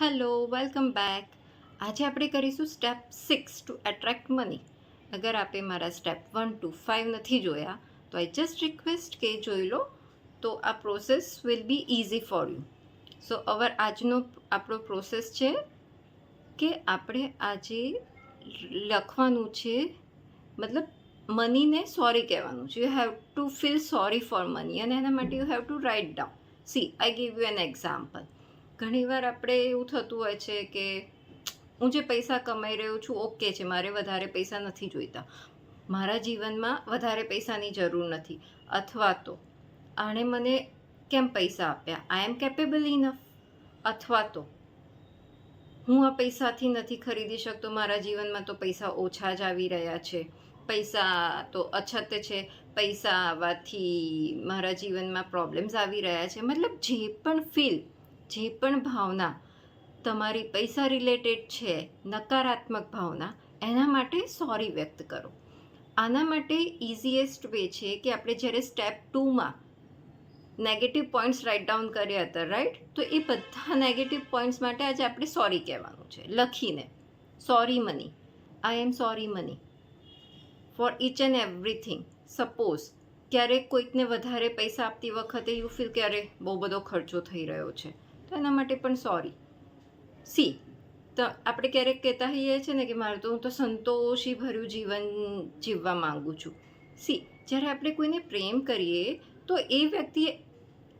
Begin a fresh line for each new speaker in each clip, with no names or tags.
Hello welcome back. આજે આપણે કરીશું સ્ટેપ 6 ટુ એટ્રેક્ટ મની. અગર આપે મારા સ્ટેપ 1 ટુ 5 નથી જોયા તો આઈ જસ્ટ રિક્વેસ્ટ કે જોઈ લો, તો આ process will be easy for you. So our આજનો આપણો પ્રોસેસ છે કે આપણે આજે લખવાનું છે, મતલબ મનીને સોરી કહેવાનું છે. You have to feel sorry for money, અને એના માટે you have two write down. C, I give U an example. ઘણીવાર આપણે એવું થતું હોય છે કે હું જે પૈસા કમાઈ રહ્યો છું ઓકે છે, મારે વધારે પૈસા નથી જોઈતા, મારા જીવનમાં વધારે પૈસાની જરૂર નથી, અથવા તો આણે મને કેમ પૈસા આપ્યા, આઈ એમ કેપેબલ ઇનફ, અથવા તો હું આ પૈસાથી નથી ખરીદી શકતો, મારા જીવનમાં તો પૈસા ઓછા જ આવી રહ્યા છે, પૈસા તો અછત છે, પૈસા આવવાથી મારા જીવનમાં પ્રોબ્લેમ્સ આવી રહ્યા છે. મતલબ જે પણ ફીલ, જે પણ ભાવના તમારી પૈસા રિલેટેડ છે, નકારાત્મક ભાવના, એના માટે સોરી વ્યક્ત કરો. આના માટે ઇઝીએસ્ટ વે છે કે આપણે જ્યારે સ્ટેપ 2માં નેગેટિવ પોઈન્ટ્સ રાઇટ ડાઉન કર્યા હતા, રાઈટ? તો એ બધા નેગેટિવ પોઈન્ટ્સ માટે આજે આપણે સોરી કહેવાનું છે, લખીને. Sorry money, I am sorry money for each and everything. Suppose ક્યારેક કોઈકને વધારે પૈસા આપતી વખતે યુ ફીલ કે અરે બહુ બધો ખર્ચો થઈ રહ્યો છે, તો એના માટે પણ સોરી. સી, તો આપણે ક્યારેક કહેતા હોઈએ છીએ ને કે મારું તો હું તો સંતોષી ભર્યું જીવન જીવવા માંગુ છું. સી, જ્યારે આપણે કોઈને પ્રેમ કરીએ તો એ વ્યક્તિ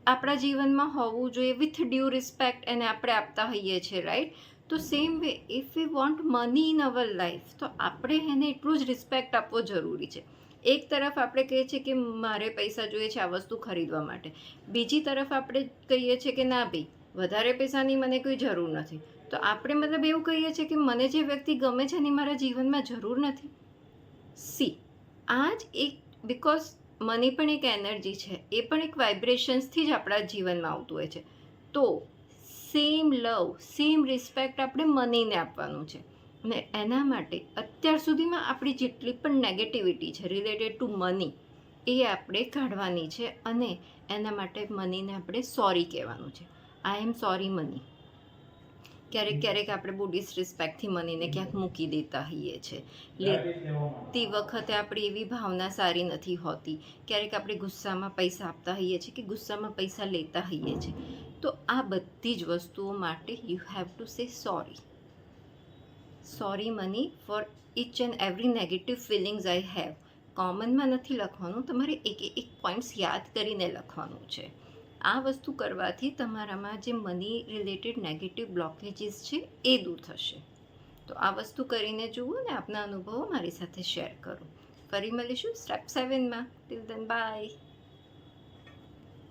આપણા જીવનમાં હોવું જોઈએ, વિથ ડ્યુ રિસ્પેક્ટ એને આપણે આપતા હોઈએ છીએ, રાઈટ? તો same way, if we want money in our life, તો આપણે એને એટલું જ રિસ્પેક્ટ આપવો જરૂરી છે. એક તરફ આપણે કહીએ છીએ કે મારે પૈસા જોઈએ છે આ વસ્તુ ખરીદવા માટે, બીજી તરફ આપણે કહીએ છીએ કે ના ભાઈ, વધારે પૈસાની મને કોઈ જરૂર નથી. તો આપણે મતલબ એવું કહીએ છીએ કે મને જે વ્યક્તિ ગમે છે એની મારા જીવનમાં જરૂર નથી. સી, આ જ એક, બિકોઝ મની પણ એક એનર્જી છે, એ પણ એક વાઇબ્રેશન્સથી જ આપણા જીવનમાં આવતું હોય છે. તો સેમ લવ, સેમ રિસ્પેક્ટ આપણે મનીને આપવાનું છે. અને એના માટે અત્યાર સુધીમાં આપણી જેટલી પણ નેગેટિવિટી છે રિલેટેડ ટુ મની, એ આપણે કાઢવાની છે, અને એના માટે મનીને આપણે સોરી કહેવાનું છે. આઈ એમ સોરી મની. ક્યારેક ક્યારેક આપણે બહુ ડિસરિસ્પેક્ટથી મનીને ક્યાંક મૂકી દેતા હોઈએ છીએ, લેતી વખતે આપણી એવી ભાવના સારી નથી હોતી, ક્યારેક આપણે ગુસ્સામાં પૈસા આપતા હોઈએ છીએ કે ગુસ્સામાં પૈસા લેતા હોઈએ છીએ. તો આ બધી જ વસ્તુઓ માટે you have to say sorry. Sorry money for each and every negative feelings I have. કોમનમાં નથી લખવાનું, તમારે એક એક પોઈન્ટ્સ યાદ કરીને લખવાનું છે. આ વસ્તુ કરવાથી તમારામાં જે મની રિલેટેડ નેગેટિવ બ્લોકેજીસ છે એ દૂર થશે. તો આ વસ્તુ કરીને જુઓ ને આપના અનુભવો મારી સાથે શેર કરો. ફરી મળીશું સ્ટેપ 7માં. Till then, by.